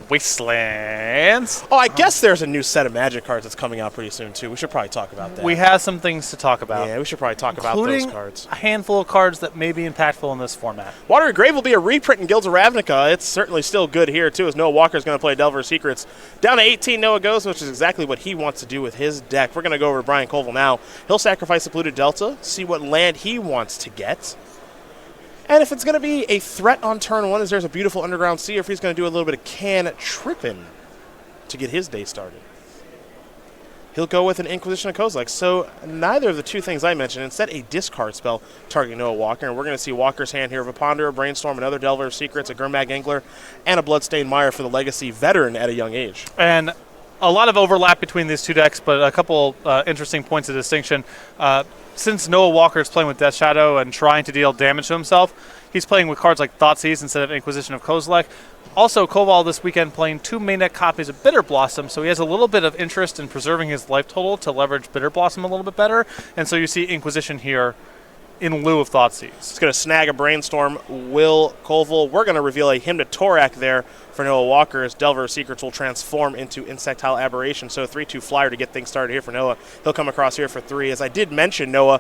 Wastelands. Oh, I guess there's a new set of Magic cards that's coming out pretty soon, too. We should probably talk about that. We have some things to talk about. Yeah, we should probably talk about those cards. A handful of cards that may be impactful in this format. Watery Grave will be a reprint in Guilds of Ravnica. It's certainly still good here, too, as Noah Walker's going to play Delver of Secrets. Down to 18, Noah goes, which is exactly what he wants to do with his deck. We're going to go over to Brian Coval now. He'll sacrifice the Polluted Delta, see what land he wants to get. And if it's going to be a threat on turn one, as there's a beautiful Underground Sea, or if he's going to do a little bit of can-tripping to get his day started. He'll go with an Inquisition of Kozilek. So neither of the two things I mentioned. Instead, a discard spell targeting Noah Walker. And we're going to see Walker's hand here of a Ponder, a Brainstorm, another Delver of Secrets, a Gurmag Angler, and a Bloodstained Mire for the Legacy veteran at a young age. And a lot of overlap between these two decks, but a couple interesting points of distinction. Since Noah Walker is playing with Death Shadow and trying to deal damage to himself, he's playing with cards like Thoughtseize instead of Inquisition of Kozilek. Also, Coval this weekend playing 2 main deck copies of Bitter Blossom, so he has a little bit of interest in preserving his life total to leverage Bitter Blossom a little bit better. And so you see Inquisition here in lieu of Thoughtseize. It's going to snag a Brainstorm, Will Coval. We're going to reveal a Hymn to Torak there for Noah Walker, as Delver of Secrets will transform into Insectile Aberration. So a 3-2 flyer to get things started here for Noah. He'll come across here for 3. As I did mention, Noah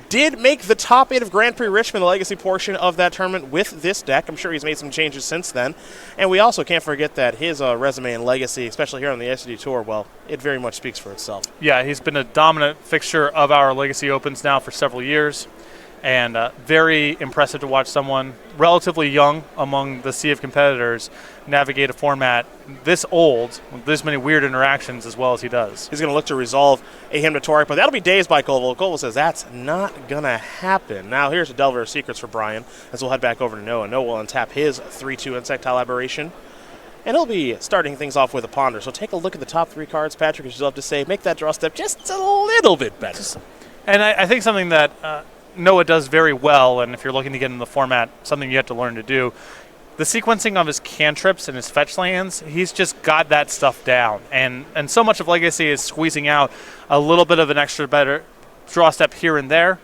did make the top 8 of Grand Prix Richmond, the legacy portion of that tournament, with this deck. I'm sure he's made some changes since then. And we also can't forget that his resume and legacy, especially here on the SCG Tour, well, it very much speaks for itself. Yeah, he's been a dominant fixture of our Legacy Opens now for several years. And very impressive to watch someone relatively young among the sea of competitors navigate a format this old, with this many weird interactions as well as he does. He's going to look to resolve a Hymn to Torak, but that'll be dazed by Coval. Coval says that's not going to happen. Now here's a Delver of Secrets for Brian, as we'll head back over to Noah. Noah will untap his 3-2 Insectile Aberration, and he'll be starting things off with a Ponder. So take a look at the top 3 cards. Patrick, as you love to say, make that draw step just a little bit better. And I think something that Noah does very well, and if you're looking to get in the format, something you have to learn to do, the sequencing of his cantrips and his fetch lands, he's just got that stuff down. And so much of Legacy is squeezing out a little bit of an extra better draw step here and there.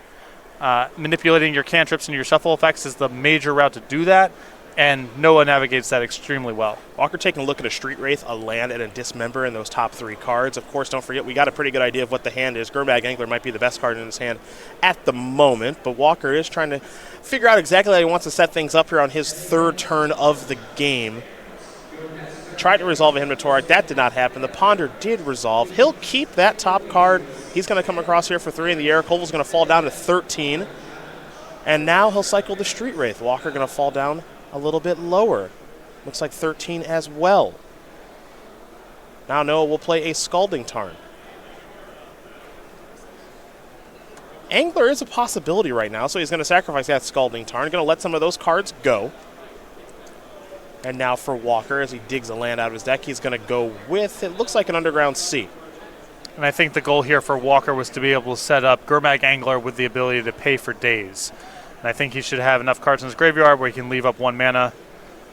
Manipulating your cantrips and your shuffle effects is the major route to do that, and Noah navigates that extremely well. Walker taking a look at a Street Wraith, a land, and a Dismember in those top 3 cards. Of course, don't forget, we got a pretty good idea of what the hand is. Gurmag Angler might be the best card in his hand at the moment, but Walker is trying to figure out exactly how he wants to set things up here on his 3rd turn of the game. Tried to resolve a Hymn to Torak. That did not happen. The Ponder did resolve. He'll keep that top card. He's going to come across here for 3 in the air. Coval's going to fall down to 13. And now he'll cycle the Street Wraith. Walker going to fall down a little bit lower. Looks like 13 as well. Now Noah will play a Scalding Tarn. Angler is a possibility right now, so he's going to sacrifice that Scalding Tarn. Going to let some of those cards go. And now for Walker, as he digs a land out of his deck, he's going to go with, it looks like an Underground Sea. And I think the goal here for Walker was to be able to set up Gurmag Angler with the ability to pay for days. And I think he should have enough cards in his graveyard where he can leave up 1 mana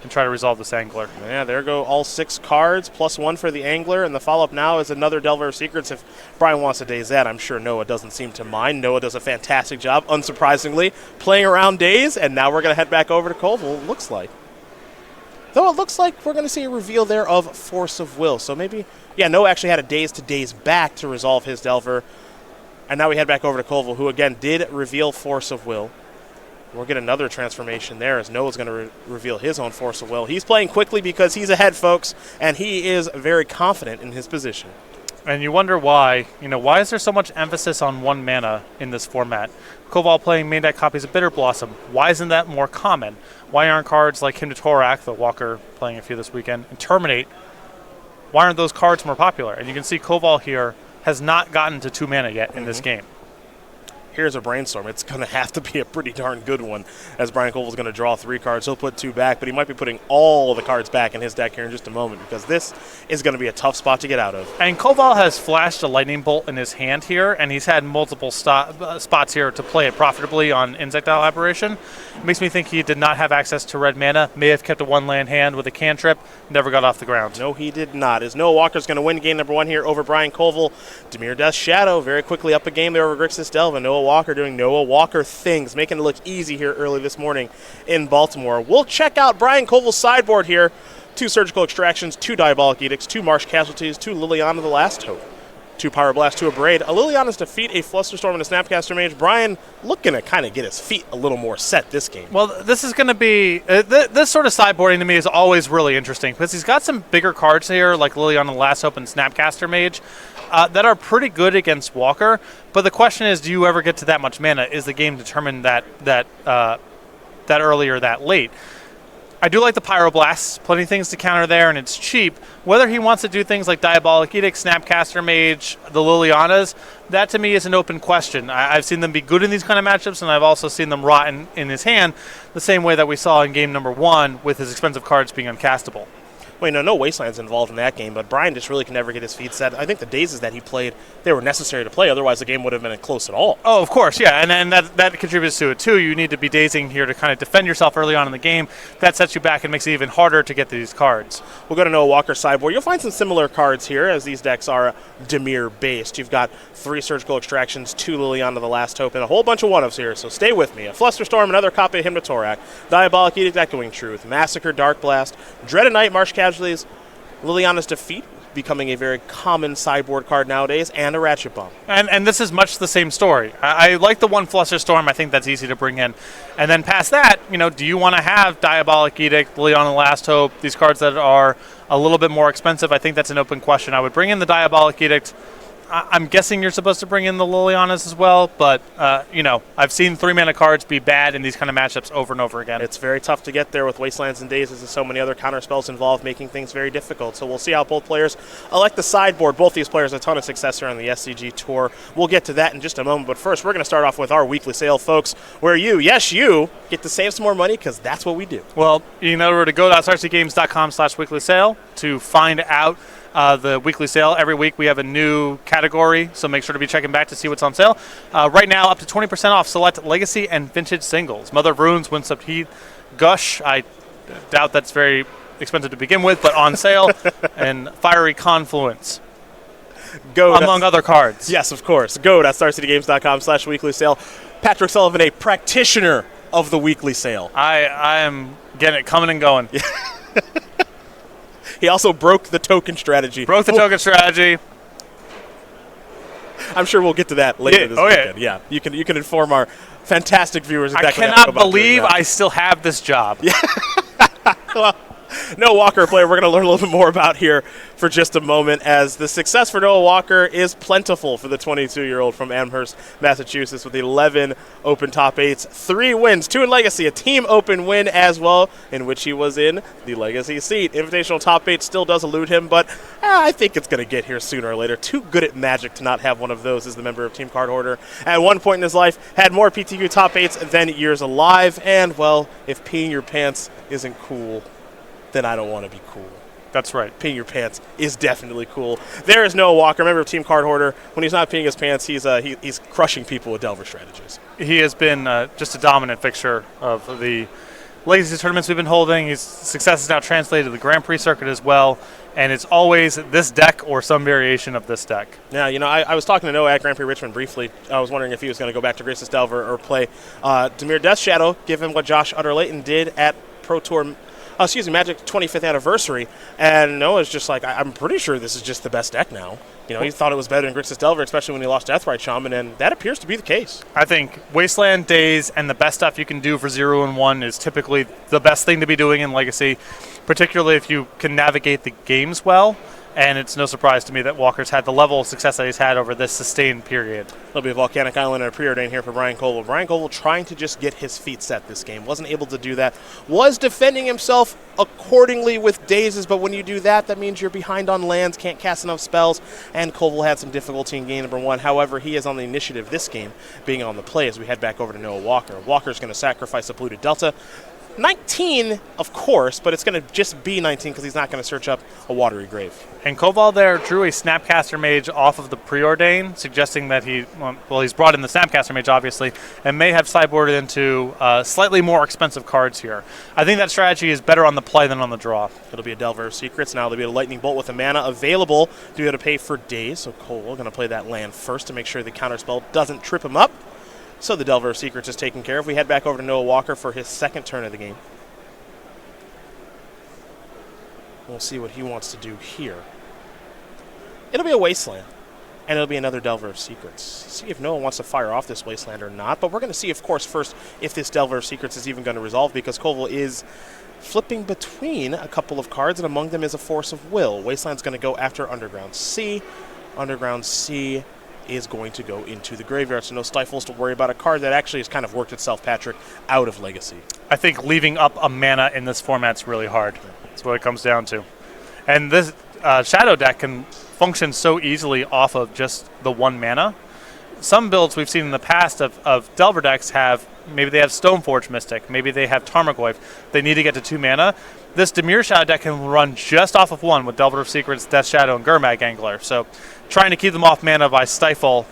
and try to resolve this Angler. Yeah, there go all 6 cards, plus 1 for the Angler, and the follow-up now is another Delver of Secrets. If Brian wants to daze that, I'm sure Noah doesn't seem to mind. Noah does a fantastic job, unsurprisingly, playing around daze, and now we're going to head back over to Coval, it looks like. Though it looks like we're going to see a reveal there of Force of Will. So maybe, yeah, Noah actually had a daze to daze back to resolve his Delver. And now we head back over to Coval, who again did reveal Force of Will. We'll get another transformation there as Noah's going to reveal his own Force of Will. He's playing quickly because he's ahead, folks, and he is very confident in his position. And you wonder why. Why is there so much emphasis on 1 mana in this format? Coval playing main deck copies of Bitter Blossom. Why isn't that more common? Why aren't cards like Hymn to Torak, the Walker playing a few this weekend, and Terminate, why aren't those cards more popular? And you can see Coval here has not gotten to 2 mana yet in this game. Here's a Brainstorm. It's going to have to be a pretty darn good one, as Brian Coval's going to draw 3 cards. He'll put 2 back, but he might be putting all the cards back in his deck here in just a moment, because this is going to be a tough spot to get out of. And Coval has flashed a Lightning Bolt in his hand here, and he's had multiple spots here to play it profitably on Insectile Aberration. It makes me think he did not have access to red mana, may have kept a 1-land hand with a cantrip, never got off the ground. No, he did not. As Noah Walker's going to win game number 1 here over Brian Coval. Dimir Death Shadow very quickly up a game there over Grixis Delva. Noah Walker doing Noah Walker things, making it look easy here early this morning in Baltimore. We'll check out Brian Coval's sideboard here 2 Surgical Extractions, 2 Diabolic Edicts, 2 Marsh Casualties, 2 Liliana the Last Hope, 2 Power Blast, 2 Abrade, a Liliana's Defeat, a Flusterstorm, and a Snapcaster Mage. Brian looking to kind of get his feet a little more set this game. Well, this is going to be this sort of sideboarding to me is always really interesting because he's got some bigger cards here like Liliana the Last Hope and Snapcaster Mage that are pretty good against Walker. But the question is, do you ever get to that much mana? Is the game determined that early or that late? I do like the Pyroblast. Plenty of things to counter there, and it's cheap. Whether he wants to do things like Diabolic Edict, Snapcaster Mage, the Lilianas, that to me is an open question. I've seen them be good in these kind of matchups, and I've also seen them rot in his hand the same way that we saw in game number 1 with his expensive cards being uncastable. Well, no Wastelands involved in that game, but Brian just really can never get his feet set. I think the dazes that he played, they were necessary to play, otherwise the game would have been close at all. Oh, of course, yeah, and that contributes to it too. You need to be dazing here to kind of defend yourself early on in the game. That sets you back and makes it even harder to get these cards. We'll go to Noah Walker's sideboard. You'll find some similar cards here, as these decks are Dimir-based. You've got 3 Surgical Extractions, 2 Liliana the Last Hope, and a whole bunch of one-ofs here, so stay with me. A Flusterstorm, another copy of Hymnotorak, Diabolic Edict, Echoing Truth, Massacre, Dark Blast, Dread Night, Marsh Casualties, Liliana's Defeat, becoming a very common sideboard card nowadays, and a Ratchet Bomb. And this is much the same story. I like the one Flusterstorm. I think that's easy to bring in. And then past that, do you want to have Diabolic Edict, Liliana the Last Hope, these cards that are a little bit more expensive? I think that's an open question. I would bring in the Diabolic Edict. I'm guessing you're supposed to bring in the Lilianas as well, but, I've seen 3-mana cards be bad in these kind of matchups over and over again. It's very tough to get there with Wastelands and Dazes and so many other counter spells involved, making things very difficult. So we'll see how both players elect the sideboard. Both these players a ton of success here on the SCG Tour. We'll get to that in just a moment, but first we're going to start off with our weekly sale, folks, where you get to save some more money because that's what we do. Well, you know, to go to srcgames.com/weekly sale to find out the weekly sale. Every week we have a new category, so make sure to be checking back to see what's on sale. Right now, up to 20% off select Legacy and Vintage singles. Mother of Runes, Windswept Heath, Gush. I doubt that's very expensive to begin with, but on sale. And Fiery Confluence. Among other cards. Yes, of course. Go to StarCityGames.com/weekly sale. Patrick Sullivan, a practitioner of the weekly sale. I am getting it coming and going. He also broke the token strategy. I'm sure we'll get to that later this weekend. Yeah, you can inform our fantastic viewers exactly. I cannot believe I still have this job. Yeah. Well, Noah Walker, a player we're going to learn a little bit more about here for just a moment, as the success for Noah Walker is plentiful for the 22-year-old from Amherst, Massachusetts, with 11 Open top 8s, 3 wins, 2 in Legacy, a team Open win as well, in which he was in the Legacy seat. Invitational top 8 still does elude him, but I think it's going to get here sooner or later. Too good at Magic to not have one of those as the member of Team Card Hoarder. At one point in his life, had more PTQ top 8s than years alive, and, well, if peeing your pants isn't cool, then I don't want to be cool. That's right. Peeing your pants is definitely cool. There is Noah Walker, member of Team Card Hoarder. When he's not peeing his pants, he's crushing people with Delver strategies. He has been just a dominant fixture of the Legacy tournaments we've been holding. His success is now translated to the Grand Prix circuit as well, and it's always this deck or some variation of this deck. Yeah, I was talking to Noah at Grand Prix Richmond briefly. I was wondering if he was going to go back to Graces Delver or play Dimir Death Shadow, given what Josh Utter-Layton did at Pro Tour Magic 25th anniversary, and Noah's just like, I'm pretty sure this is just the best deck now. He thought it was better than Grixis Delver, especially when he lost Deathrite Shaman, and that appears to be the case. I think Wasteland Days and the best stuff you can do for 0 and 1 is typically the best thing to be doing in Legacy, particularly if you can navigate the games well. And it's no surprise to me that Walker's had the level of success that he's had over this sustained period. There'll be a Volcanic Island and a preordain here for Brian Coval. Brian Coval trying to just get his feet set this game. Wasn't able to do that. Was defending himself accordingly with dazes, but when you do that, that means you're behind on lands, can't cast enough spells, and Coval had some difficulty in game number 1. However, he is on the initiative this game, being on the play as we head back over to Noah Walker. Walker's going to sacrifice a Polluted Delta. 19, of course, but it's going to just be 19 because he's not going to search up a Watery Grave. And Coval there drew a Snapcaster Mage off of the Preordain, suggesting that he's brought in the Snapcaster Mage, obviously, and may have sideboarded into slightly more expensive cards here. I think that strategy is better on the play than on the draw. It'll be a Delver of Secrets. Now there'll be a Lightning Bolt with a mana available to be able to pay for days. So Coval going to play that land first to make sure the counterspell doesn't trip him up. So the Delver of Secrets is taken care of. We head back over to Noah Walker for his second turn of the game. We'll see what he wants to do here. It'll be a Wasteland, and it'll be another Delver of Secrets. See if Noah wants to fire off this Wasteland or not, but we're going to see, of course, first if this Delver of Secrets is even going to resolve, because Coval is flipping between a couple of cards, and among them is a Force of Will. Wasteland's going to go after Underground Sea. Underground Sea is going to go into the graveyard, so no Stifles to worry about. A card that actually has kind of worked itself, Patrick, out of Legacy. I think leaving up a mana in this format's really hard. That's what it comes down to. And this Shadow deck can function so easily off of just the 1 mana. Some builds we've seen in the past of Delver decks have, maybe they have Stoneforge Mystic, maybe they have Tarmogoyf. They need to get to 2 mana. This Dimir Shadow deck can run just off of 1 with Delver of Secrets, Death Shadow, and Gurmag Angler. So trying to keep them off mana by Stifle,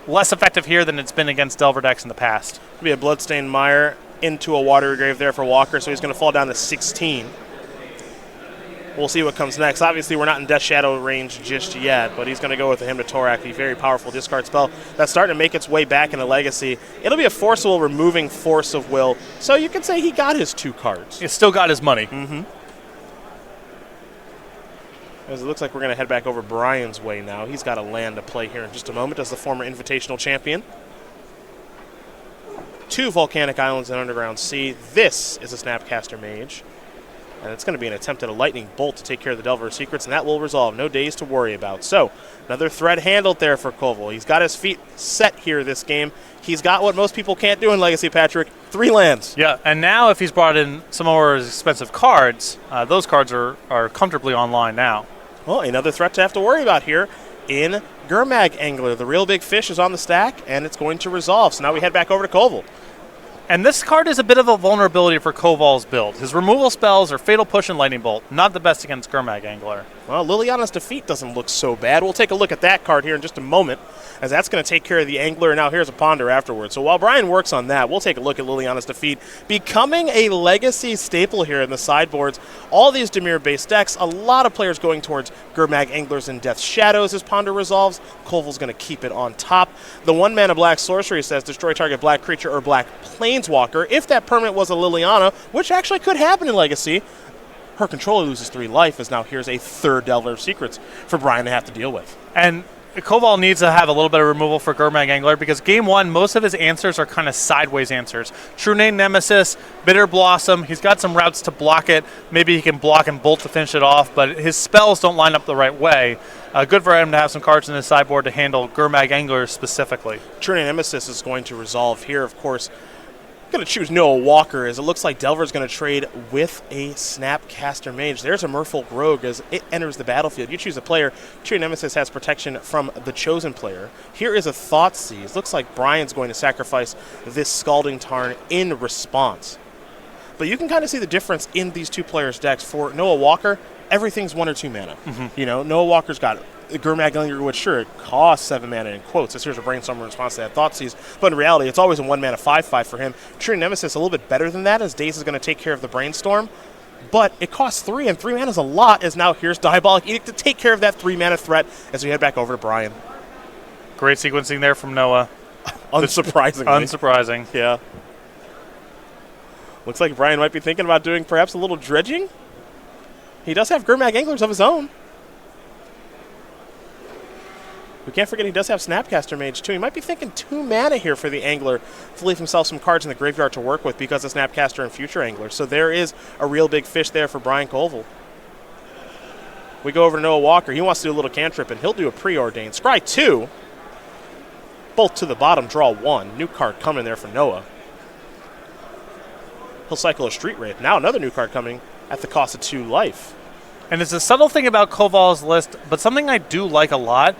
less effective here than it's been against Delver decks in the past. It'll be a Bloodstained Mire into a Watery Grave there for Walker, so he's going to fall down to 16. We'll see what comes next. Obviously, we're not in Death Shadow range just yet, but he's going to go with the Hymn to Torak, a very powerful discard spell that's starting to make its way back into Legacy. It'll be a Force of Will removing Force of Will, so you can say he got his 2 cards. He still got his money. Mm-hmm. As it looks like we're going to head back over Brian's way now. He's got a land to play here in just a moment as the former Invitational champion. 2 Volcanic Islands and Underground Sea. This is a Snapcaster Mage. And it's going to be an attempt at a Lightning Bolt to take care of the Delver of Secrets, and that will resolve. No days to worry about. So, another threat handled there for Coval. He's got his feet set here this game. He's got what most people can't do in Legacy, Patrick. 3 lands. Yeah, and now if he's brought in some more expensive cards, those cards are comfortably online now. Well, another threat to have to worry about here in Gurmag Angler. The real big fish is on the stack, and it's going to resolve. So now we head back over to Coval. And this card is a bit of a vulnerability for Coval's build. His removal spells are Fatal Push and Lightning Bolt. Not the best against Gurmag Angler. Well, Liliana's Defeat doesn't look so bad. We'll take a look at that card here in just a moment, as that's going to take care of the Angler. Now here's a Ponder afterwards. So while Brian works on that, we'll take a look at Liliana's Defeat, becoming a Legacy staple here in the sideboards. All these Dimir-based decks, a lot of players going towards Gurmag Anglers and Death Shadows as Ponder resolves. Coval's going to keep it on top. The 1-mana black sorcery says destroy target black creature or black planeswalker. If that permanent was a Liliana, which actually could happen in Legacy, her controller loses 3 life, as now here's a 3rd Delver of Secrets for Brian to have to deal with. And Coval needs to have a little bit of removal for Gurmag Angler, because game 1, most of his answers are kind of sideways answers. True Name Nemesis, Bitter Blossom, he's got some routes to block it. Maybe he can block and bolt to finish it off, but his spells don't line up the right way. Good for him to have some cards in his sideboard to handle Gurmag Angler specifically. True Name Nemesis is going to resolve here, of course. Going to choose Noah Walker, as it looks like Delver's going to trade with a Snapcaster Mage. There's a Merfolk Rogue as it enters the battlefield. You choose a player. True Nemesis has protection from the chosen player. Here is a Thoughtseize. Looks like Brian's going to sacrifice this Scalding Tarn in response. But you can kind of see the difference in these 2 players' decks. For Noah Walker, everything's 1 or 2 mana. You know, Noah Walker's got Gurmag Angler, which sure, it costs 7 mana in quotes. This here's a Brainstorm in response to that Thoughtseize. But in reality, it's always a 1 mana 5/5 for him. True Nemesis a little bit better than that, as Daze is going to take care of the Brainstorm. But it costs 3, and 3 mana is a lot, as now here's Diabolic Edict to take care of that 3 mana threat as we head back over to Brian. Great sequencing there from Noah. Unsurprisingly. Unsurprising. Yeah. Looks like Brian might be thinking about doing perhaps a little dredging. He does have Gurmag Anglers of his own. We can't forget he does have Snapcaster Mage, too. He might be thinking 2 mana here for the Angler to leave himself some cards in the graveyard to work with because of Snapcaster and Future Angler. So there is a real big fish there for Brian Coval. We go over to Noah Walker. He wants to do a little cantrip, and he'll do a Preordained. Scry 2. Both to the bottom, draw 1. New card coming there for Noah. He'll cycle a Street Wraith. Now another new card coming at the cost of 2 life. And it's a subtle thing about Coval's list, but something I do like a lot.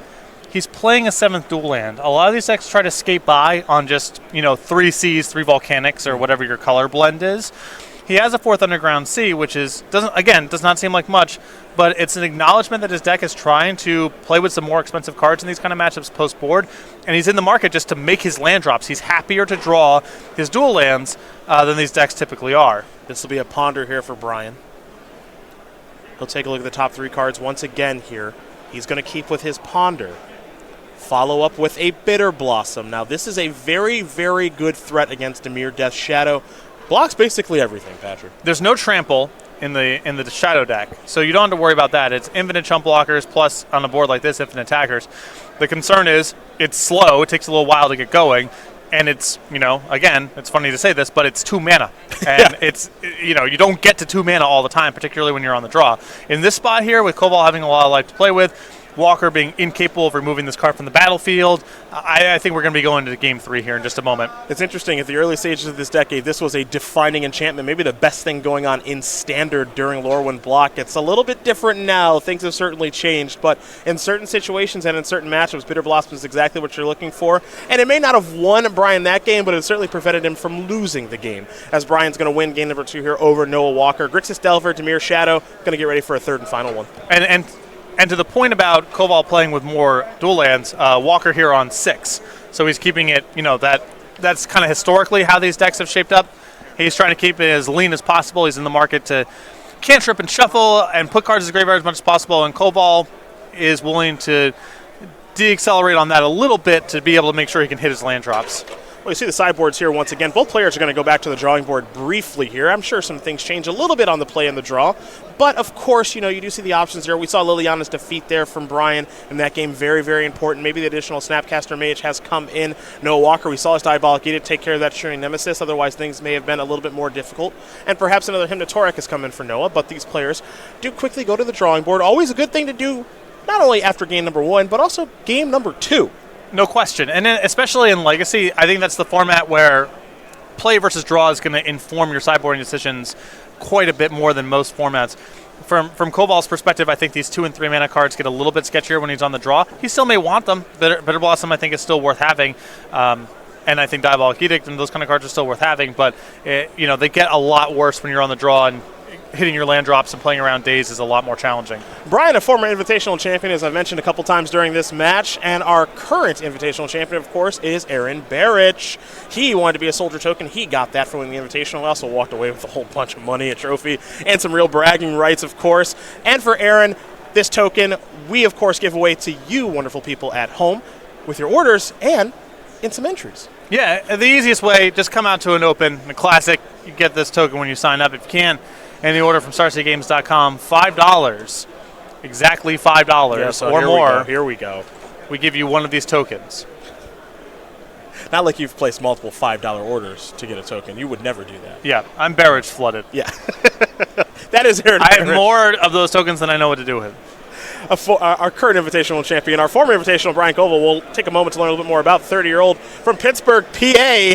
He's playing a 7th dual land. A lot of these decks try to skate by on just, 3 Seas, 3 Volcanics, or whatever your color blend is. He has a 4th Underground Sea, which does not seem like much, but it's an acknowledgement that his deck is trying to play with some more expensive cards in these kind of matchups post-board, and he's in the market just to make his land drops. He's happier to draw his dual lands than these decks typically are. This will be a Ponder here for Brian. He'll take a look at the top 3 cards once again here. He's going to keep with his Ponder. Follow up with a Bitter Blossom. Now, this is a very, very good threat against Dimir Death Shadow. Blocks basically everything, Patrick. There's no trample. in the shadow deck, so you don't have to worry about that. It's infinite chump blockers plus on a board like this, infinite attackers. The concern is it's slow. It takes a little while to get going, and it's again, it's funny to say this, but it's 2 mana, and it's you don't get to 2 mana all the time, particularly when you're on the draw. In this spot here, with Coval having a lot of life to play with, Walker being incapable of removing this card from the battlefield, I think we're going to be going to Game 3 here in just a moment. It's interesting. At the early stages of this decade, this was a defining enchantment, maybe the best thing going on in Standard during Lorwyn block. It's a little bit different now. Things have certainly changed, but in certain situations and in certain matchups, Bitter Blossom is exactly what you're looking for. And it may not have won Brian that game, but it certainly prevented him from losing the game, as Brian's going to win game number 2 here over Noah Walker. Grixis Delver, Dimir Shadow, going to get ready for a third and final one. And to the point about Coval playing with more dual lands, Walker here on 6. So he's keeping it, that's kind of historically how these decks have shaped up. He's trying to keep it as lean as possible. He's in the market to cantrip and shuffle and put cards in his graveyard as much as possible. And Coval is willing to de-accelerate on that a little bit to be able to make sure he can hit his land drops. Well, you see the sideboards here once again. Both players are going to go back to the drawing board briefly here. I'm sure some things change a little bit on the play and the draw. But, of course, you do see the options there. We saw Liliana's defeat there from Brian in that game. Very, very important. Maybe the additional Snapcaster Mage has come in. Noah Walker, we saw his Diabolic Edict take care of that Shooting Nemesis. Otherwise, things may have been a little bit more difficult. And perhaps another Hymnotoric has come in for Noah. But these players do quickly go to the drawing board. Always a good thing to do, not only after game number 1, but also game number 2. No question. And then especially in Legacy, I think that's the format where play versus draw is going to inform your sideboarding decisions quite a bit more than most formats. From Coval's perspective, I think these 2 and 3 mana cards get a little bit sketchier when he's on the draw. He still may want them. Bitter Blossom, I think, is still worth having. And I think Diabolic Edict and those kind of cards are still worth having. But, they get a lot worse when you're on the draw, and hitting your land drops and playing around days is a lot more challenging. Brian, a former Invitational champion, as I've mentioned a couple times during this match, and our current Invitational champion, of course, is Aaron Barrich. He wanted to be a Soldier token. He got that from winning the Invitational. Also walked away with a whole bunch of money, a trophy, and some real bragging rights, of course. And for Aaron, this token we, of course, give away to you, wonderful people at home, with your orders and in some entries. Yeah, the easiest way, just come out to an open, a classic. You get this token when you sign up if you can. And the order from StarCityGames.com, $5, exactly $5 yeah, so or more. Here we go. We give you one of these tokens. Not like you've placed multiple $5 orders to get a token. You would never do that. Yeah, I'm Barrage flooded. Yeah. That is Aaron I have more of those tokens than I know what to do with. Our current Invitational champion, our former Invitational, Brian Coval, will take a moment to learn a little bit more about 30-year-old from Pittsburgh, PA.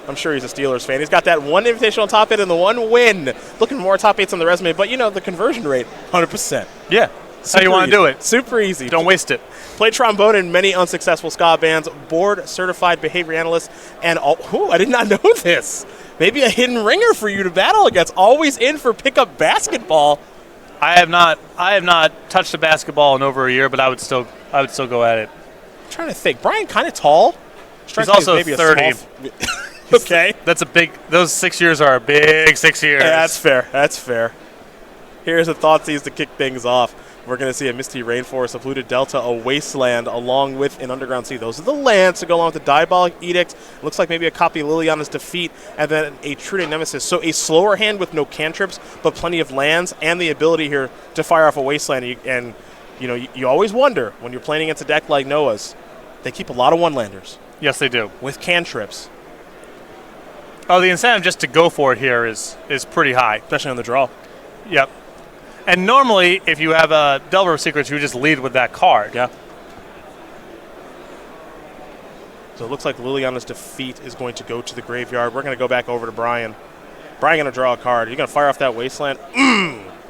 I'm sure he's a Steelers fan. He's got that one Invitational top 8 and the one win. Looking for more top 8s on the resume, but the conversion rate, 100%. Yeah, that's how you want to do it. Super easy. Don't waste it. Played trombone in many unsuccessful ska bands, board-certified behavior analyst, and I did not know this. Maybe a hidden ringer for you to battle against. Always in for pickup basketball. I have not touched a basketball in over a year, but I would still go at it. I'm trying to think. Brian kind of tall. He's also maybe 30. Okay. Those 6 years are a big 6 years. Yeah, that's fair. Here's a Thoughtseize to kick things off. We're going to see a Misty Rainforest, a Polluted Delta, a Wasteland, along with an Underground Sea. Those are the lands to go along with the Diabolic Edict. Looks like maybe a copy of Liliana's Defeat, and then a True Nemesis. So a slower hand with no cantrips, but plenty of lands, and the ability here to fire off a Wasteland. And you always wonder, when you're playing against a deck like Noah's, they keep a lot of one-landers. Yes, they do. With cantrips. Oh, the incentive just to go for it here is pretty high. Especially on the draw. Yep. And normally, if you have a Delver of Secrets, you just lead with that card. Yeah. So it looks like Liliana's Defeat is going to go to the graveyard. We're going to go back over to Brian. Brian going to draw a card. Are you going to fire off that Wasteland?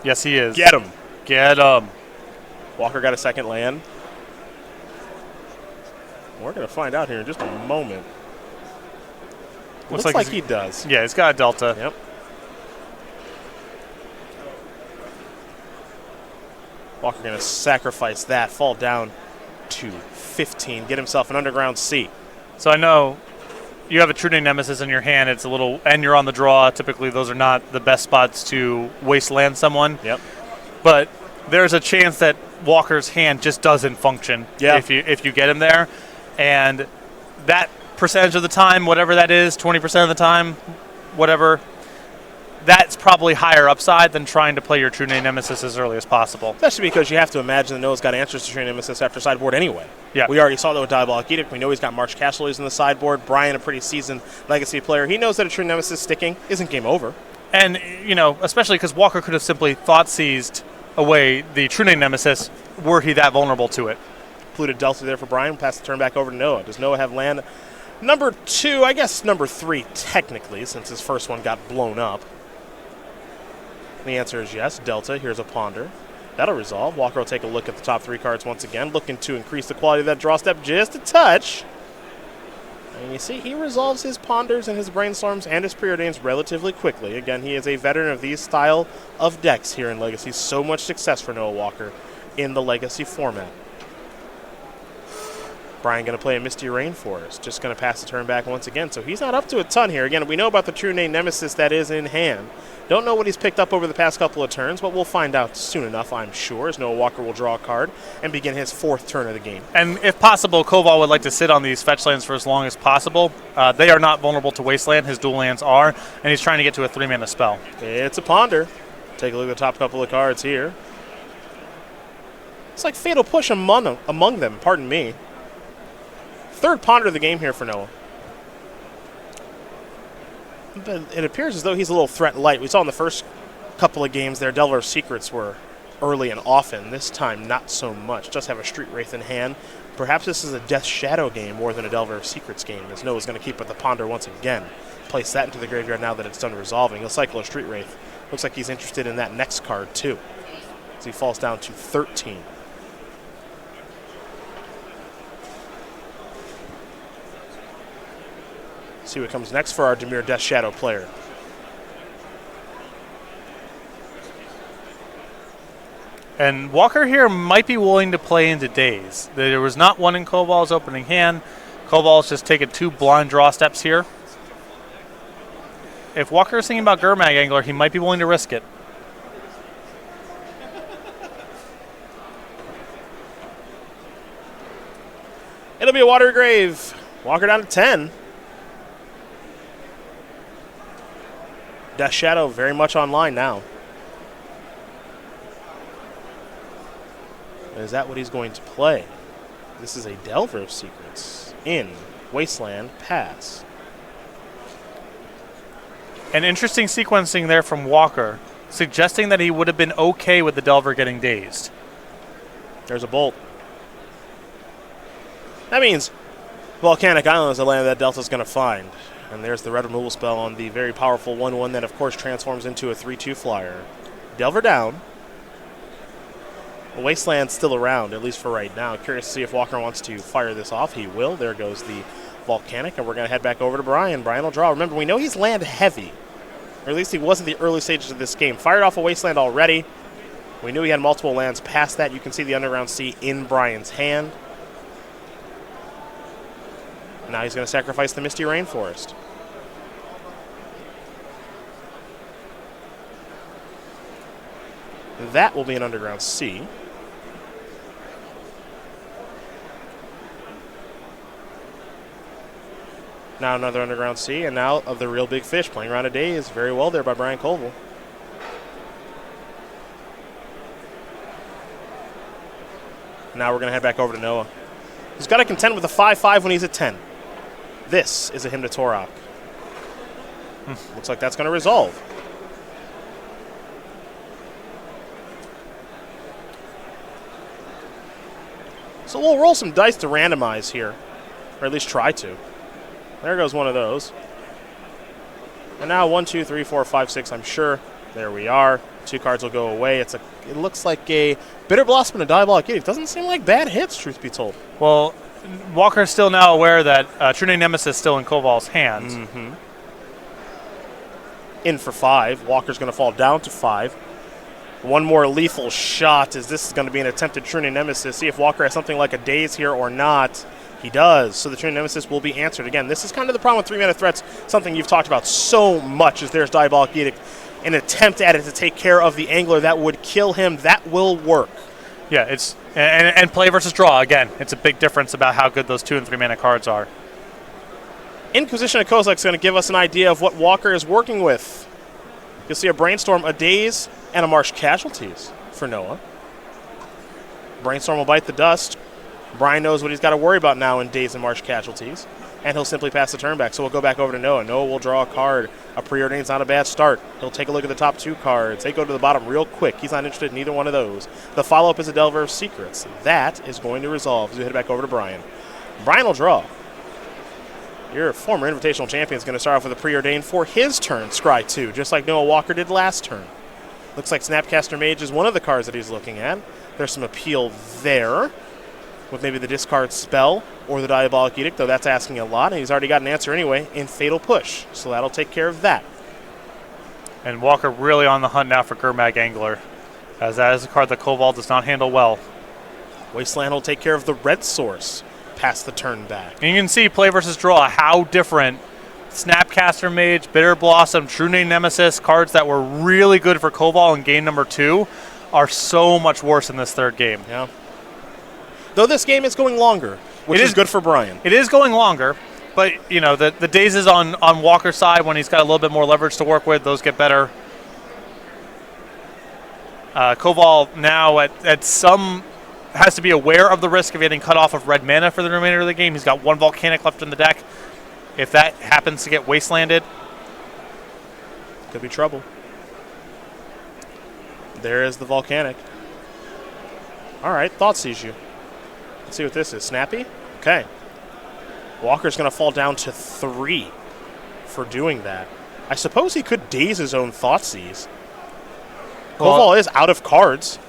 Yes, he is. Get him. Get him. Walker got a second land. We're going to find out here in just a moment. Looks like he does. Yeah, he's got a Delta. Yep. Walker going to sacrifice that, fall down to 15, get himself an Underground Sea. So I know you have a True Nemesis in your hand. It's a little, and you're on the draw. Typically, those are not the best spots to wasteland someone. Yep. But there's a chance that Walker's hand just doesn't function. Yeah. If you get him there, and that percentage of the time, whatever that is, 20% of the time, whatever, that's probably higher upside than trying to play your True Name Nemesis as early as possible. Especially because you have to imagine that Noah's got answers to True Name Nemesis after sideboard anyway. Yeah. We already saw that with Diabolic Edict. We know he's got March Castleways in the sideboard. Brian, a pretty seasoned Legacy player. He knows that a True Nemesis sticking isn't game over. And, you know, especially because Walker could have simply thought seized away the True Name Nemesis were he that vulnerable to it. Polluted Delta there for Brian. Pass the turn back over to Noah. Does Noah have land? Number 2, I guess number 3 technically, since his first one got blown up. The answer is yes. Delta, here's a Ponder. That'll resolve. Walker will take a look at the top 3 cards once again, looking to increase the quality of that draw step just a touch. And you see, he resolves his Ponders and his Brainstorms and his Preordains relatively quickly. Again, he is a veteran of these style of decks here in Legacy. So much success for Noah Walker in the Legacy format. Brian going to play a Misty Rainforest. Just going to pass the turn back once again. So he's not up to a ton here. Again, we know about the True Name Nemesis that is in hand. Don't know what he's picked up over the past couple of turns, but we'll find out soon enough, I'm sure, as Noah Walker will draw a card and begin his 4th turn of the game. And if possible, Coval would like to sit on these fetch lands for as long as possible. They are not vulnerable to Wasteland. His dual lands are, and he's trying to get to a 3-mana spell. It's a Ponder. Take a look at the top couple of cards here. It's like Fatal Push among them, pardon me. 3rd Ponder of the game here for Noah. But it appears as though he's a little threat light. We saw in the first couple of games there, Delver of Secrets were early and often. This time, not so much. Just have a Street Wraith in hand. Perhaps this is a Death Shadow game more than a Delver of Secrets game, as Noah's going to keep with the Ponder once again. Place that into the graveyard now that it's done resolving. He'll cycle a Street Wraith. Looks like he's interested in that next card, too, as he falls down to 13. See what comes next for our Dimir Death Shadow player. And Walker here might be willing to play into Daze. There was not one in Coval's opening hand. Coval's just taken 2 blind draw steps here. If Walker is thinking about Gurmag Angler, he might be willing to risk it. It'll be a Watery Grave. Walker down to 10. Death Shadow very much online now. Is that what he's going to play? This is a Delver of Secrets in Wasteland Pass. An interesting sequencing there from Walker, suggesting that he would have been okay with the Delver getting dazed. There's a Bolt. That means Volcanic Island is a land that Delta's going to find. And there's the red removal spell on the very powerful 1/1 that, of course, transforms into a 3/2 flyer. Delver down. Wasteland's still around, at least for right now. Curious to see if Walker wants to fire this off. He will. There goes the Volcanic, and we're going to head back over to Brian. Brian will draw. Remember, we know he's land heavy, or at least he was in the early stages of this game. Fired off a Wasteland already. We knew he had multiple lands past that. You can see the Underground Sea in Brian's hand. Now he's going to sacrifice the Misty Rainforest. That will be an Underground Sea. Now another Underground Sea, and now of the real big fish playing around a Daze. Very well there by Brian Coval. Now we're going to head back over to Noah. He's got to contend with a 5/5 when he's at 10. This is a Hymn to Torok. Looks like that's going to resolve. So we'll roll some dice to randomize here, or at least try to. There goes one of those. And now 1, 2, 3, 4, 5, 6, I'm sure. There we are. 2 cards will go away. It looks like a Bitter Blossom and a Diabolic Edict. Doesn't seem like bad hits, truth be told. Well, Walker's still now aware that True Name Nemesis is still in Coval's hands. Mm-hmm. In for 5. Walker's going to fall down to 5. One more lethal shot, as this is going to be an attempted True Name Nemesis. See if Walker has something like a Daze here or not. He does, so the True Name Nemesis will be answered. Again, this is kind of the problem with 3-mana threats, something you've talked about so much, as there's Diabolic Edict. An attempt at it to take care of the Angler that would kill him, that will work. Yeah, it's and play versus draw, again. It's a big difference about how good those 2- and 3-mana cards are. Inquisition of Kozilek is going to give us an idea of what Walker is working with. You'll see a Brainstorm, a Daze, and a Marsh Casualties for Noah. Brainstorm will bite the dust. Brian knows what he's got to worry about now in Daze and Marsh Casualties, and he'll simply pass the turn back. So we'll go back over to Noah. Noah will draw a card. A Preordained's not a bad start. He'll take a look at the top 2 cards. They go to the bottom real quick. He's not interested in either one of those. The follow-up is a Delver of Secrets. That is going to resolve as we head back over to Brian. Brian will draw. Your former Invitational Champion is going to start off with a Preordained for his turn, Scry 2, just like Noah Walker did last turn. Looks like Snapcaster Mage is one of the cards that he's looking at. There's some appeal there with maybe the discard spell or the Diabolic Edict, though that's asking a lot, and he's already got an answer anyway in Fatal Push, so that'll take care of that. And Walker really on the hunt now for Gurmag Angler, as that is a card that Coval does not handle well. Wasteland will take care of the red source, pass the turn back. And you can see play versus draw how different Snapcaster Mage, Bitter Blossom, True Name Nemesis, cards that were really good for Coval in game number 2 are so much worse in this third game. Yeah. Though this game is going longer, which is good for Brian. It is going longer, but you know the dazes on Walker's side when he's got a little bit more leverage to work with, those get better. Coval now at some has to be aware of the risk of getting cut off of red mana for the remainder of the game. He's got 1 Volcanic left in the deck. If that happens to get wastelanded, could be trouble. There is the Volcanic. All right, Thoughtseize you. Let's see what this is. Snappy? Okay. Walker's going to fall down to 3 for doing that. I suppose he could daze his own Thoughtseize. Coval is out of cards.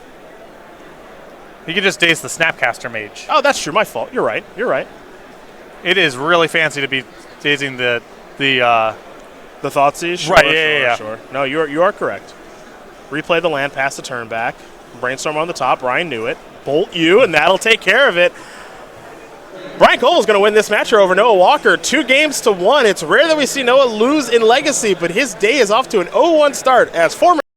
He could just daze the Snapcaster Mage. Oh, that's true. My fault. You're right. You're right. It is really fancy to be dazing the Thoughtseize? Sure, right, yeah. Sure. No, you are correct. Replay the land, pass the turn back. Brainstorm on the top. Brian knew it. Bolt you, and that'll take care of it. Brian Coval's going to win this match over Noah Walker 2-1. It's rare that we see Noah lose in Legacy, but his day is off to an 0-1 start as former